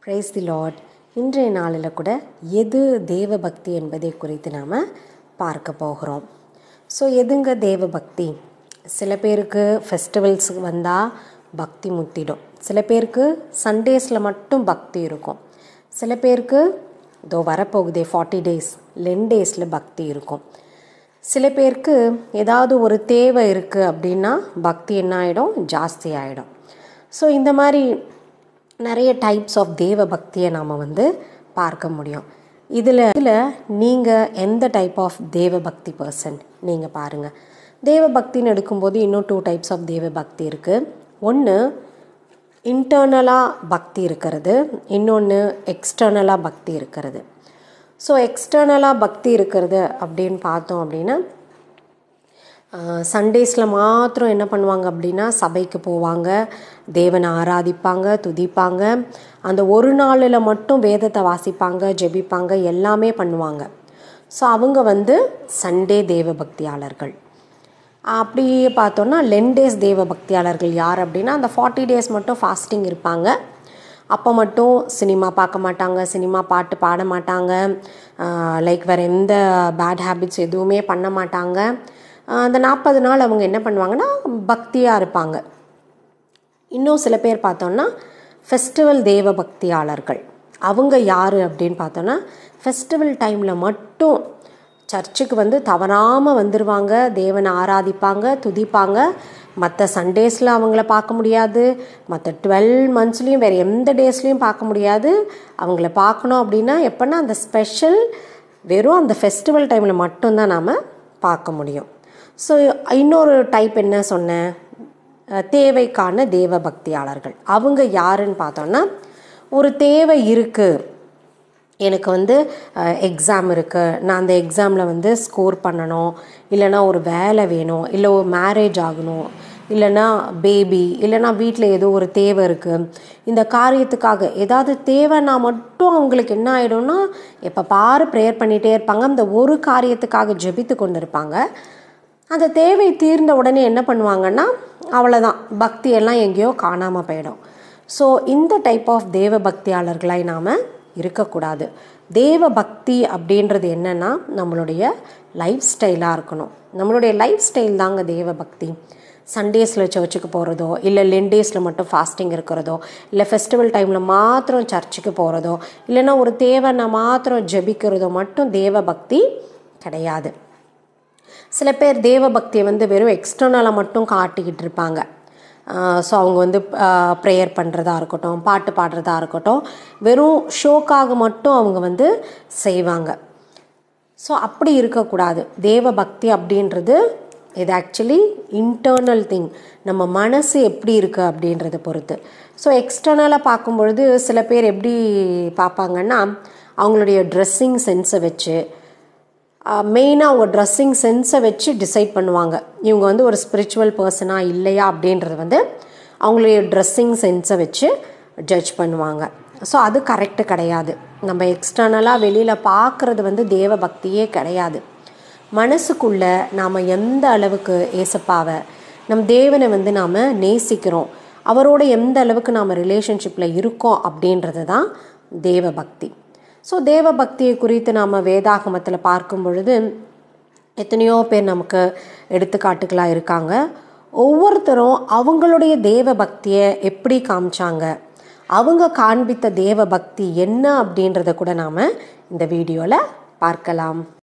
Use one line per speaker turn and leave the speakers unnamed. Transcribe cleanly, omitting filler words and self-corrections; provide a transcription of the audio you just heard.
Praise the Lord. இன்றைய நாளில் கூட எது தேவ பக்தி என்பதை குறித்து நாம் பார்க்க போகிறோம். ஸோ எதுங்க தேவ பக்தி? சில பேருக்கு ஃபெஸ்டிவல்ஸுக்கு வந்தால் பக்தி முத்திடும். சில பேருக்கு சண்டேஸில் மட்டும் பக்தி இருக்கும். சில பேருக்கு இதோ வரப்போகுதே 40 days லென் டேஸில் பக்தி இருக்கும். சில பேருக்கு ஏதாவது ஒரு தேவை இருக்குது அப்படின்னா பக்தி என்ன ஆகிடும்? ஜாஸ்தி ஆகிடும். ஸோ இந்த மாதிரி நிறைய டைப்ஸ் ஆஃப் தேவ பக்தியை நாம் பார்க்க முடியும். இதில் நீங்கள் எந்த டைப் ஆஃப் தேவ பக்தி பர்சன் நீங்கள் பாருங்கள். தேவ பக்தின்னு எடுக்கும்போது இன்னும் 2 டைப்ஸ் ஆஃப் தேவ பக்தி இருக்குது. ஒன்று இன்டர்னலாக பக்தி இருக்கிறது, இன்னொன்று எக்ஸ்டர்னலாக பக்தி இருக்கிறது. ஸோ எக்ஸ்டர்னலாக பக்தி இருக்கிறது அப்படின்னு பார்த்தோம் அப்படின்னா சண்டேஸில் மாத்திரம் என்ன பண்ணுவாங்க அப்படின்னா சபைக்கு போவாங்க, தேவனை ஆராதிப்பாங்க, துதிப்பாங்க. அந்த ஒரு நாளில் மட்டும் வேதத்தை வாசிப்பாங்க, ஜெபிப்பாங்க, எல்லாமே பண்ணுவாங்க. ஸோ அவங்க சண்டே தேவ பக்தியாளர்கள். அப்படியே பார்த்தோன்னா லென் டேஸ் தேவ பக்தியாளர்கள் யார் அப்படின்னா அந்த 40 days மட்டும் ஃபாஸ்டிங் இருப்பாங்க. அப்போ மட்டும் சினிமா பார்க்க மாட்டாங்க, சினிமா பாட்டு பாட மாட்டாங்க, லைக் வேறு எந்த பேட் ஹேபிட்ஸ் எதுவுமே பண்ண மாட்டாங்க. அந்த 40 நாள் அவங்க என்ன பண்ணுவாங்கன்னா பக்தியாக இருப்பாங்க. இன்னும் சில பேர் பார்த்தோன்னா ஃபெஸ்டிவல் தேவ பக்தியாளர்கள். அவங்க யார் அப்படின்னு பார்த்தோன்னா ஃபெஸ்டிவல் டைமில் மட்டும் சர்ச்சுக்கு தவறாமல் வந்துடுவாங்க, தேவனை ஆராதிப்பாங்க, துதிப்பாங்க. மற்ற சண்டேஸில் அவங்கள பார்க்க முடியாது, மற்ற 12 monthsலேயும் வேறு எந்த டேஸ்லேயும் பார்க்க முடியாது. அவங்கள பார்க்கணும் அப்படின்னா எப்போன்னா அந்த ஸ்பெஷல் வெறும் அந்த ஃபெஸ்டிவல் டைமில் மட்டும்தான் நாம் பார்க்க முடியும். ஸோ இன்னொரு டைப் என்ன சொன்னேன்? தேவைக்கான தேவ பக்தியாளர்கள். அவங்க யாருன்னு பார்த்தோன்னா ஒரு தேவை இருக்குது, எனக்கு எக்ஸாம் இருக்குது, நான் அந்த எக்ஸாமில் ஸ்கோர் பண்ணணும், இல்லைனா ஒரு வேலை வேணும், இல்லை ஒரு மேரேஜ் ஆகணும், இல்லைனா பேபி, இல்லைனா வீட்டில் ஏதோ ஒரு தேவை இருக்குது. இந்த காரியத்துக்காக ஏதாவது தேவைன்னா மட்டும் அவங்களுக்கு என்ன ஆகிடும்னா எப்போ பாரு ப்ரேயர் பண்ணிகிட்டே இருப்பாங்க. அந்த ஒரு காரியத்துக்காக ஜெபித்து கொண்டு இருப்பாங்க. அந்த தேவை தீர்ந்த உடனே என்ன பண்ணுவாங்கன்னா அவ்வளோதான், பக்தியெல்லாம் எங்கேயோ காணாமல் போயிடும். ஸோ இந்த டைப் ஆஃப் தேவ பக்தியாளர்களாய் நாம் இருக்கக்கூடாது. தேவ பக்தி அப்படின்றது என்னென்னா நம்மளுடைய லைஃப் ஸ்டைலாக இருக்கணும். நம்மளுடைய லைஃப் ஸ்டைல் தாங்க தேவ பக்தி. சண்டேஸில் சர்ச்சுக்கு போகிறதோ, இல்லை லென் டேஸில் மட்டும் ஃபாஸ்டிங் இருக்கிறதோ, இல்லை ஃபெஸ்டிவல் டைமில் மாத்திரம் சர்ச்சுக்கு போகிறதோ, இல்லைன்னா ஒரு தேவைன்னா மாத்திரம் ஜெபிக்கிறதோ மட்டும் தேவ பக்தி கிடையாது. சில பேர் தேவ பக்தியை வெறும் எக்ஸ்டர்னலாக மட்டும் காட்டிக்கிட்டு இருப்பாங்க. ஸோ அவங்க ப்ரேயர் பண்ணுறதா இருக்கட்டும், பாட்டு பாடுறதா இருக்கட்டும், வெறும் ஷோக்காக மட்டும் அவங்க செய்வாங்க. ஸோ அப்படி இருக்கக்கூடாது. தேவ பக்தி அப்படின்றது இது ஆக்சுவலி இன்டர்னல் திங். நம்ம மனசு எப்படி இருக்குது அப்படின்றத பொறுத்து. ஸோ எக்ஸ்டர்னலாக பார்க்கும்பொழுது சில பேர் எப்படி பார்ப்பாங்கன்னா அவங்களுடைய ட்ரெஸ்ஸிங் சென்ஸை வச்சு, மெயினாக அவங்க ட்ரெஸ்ஸிங் சென்ஸை வச்சு டிசைட் பண்ணுவாங்க இவங்க ஒரு ஸ்பிரிச்சுவல் பர்சனா இல்லையா அப்படின்றது அவங்களுடைய ட்ரெஸ்ஸிங் சென்ஸை வச்சு ஜட்ஜ் பண்ணுவாங்க. ஸோ அது கரெக்டு கிடையாது. நம்ம எக்ஸ்டர்னலாக வெளியில் பார்க்குறது தேவ பக்தியே கிடையாது. மனசுக்குள்ளே நாம் எந்த அளவுக்கு ஏசப்பாவை நம் தேவனை நாம் நேசிக்கிறோம், அவரோட எந்த அளவுக்கு நாம் ரிலேஷன்ஷிப்பில் இருக்கோம் அப்படின்றது தான் தேவ பக்தி. ஸோ தேவ பக்தியை குறித்து நாம் வேதாகமத்தில் பார்க்கும் பொழுது எத்தனையோ பேர் நமக்கு எடுத்துக்காட்டுகளாக இருக்காங்க. ஒவ்வொருத்தரும் அவங்களுடைய தேவ பக்தியை எப்படி காமிச்சாங்க, அவங்க காண்பித்த தேவ பக்தி என்ன அப்படின்றத கூட நாம் இந்த வீடியோவில் பார்க்கலாம்.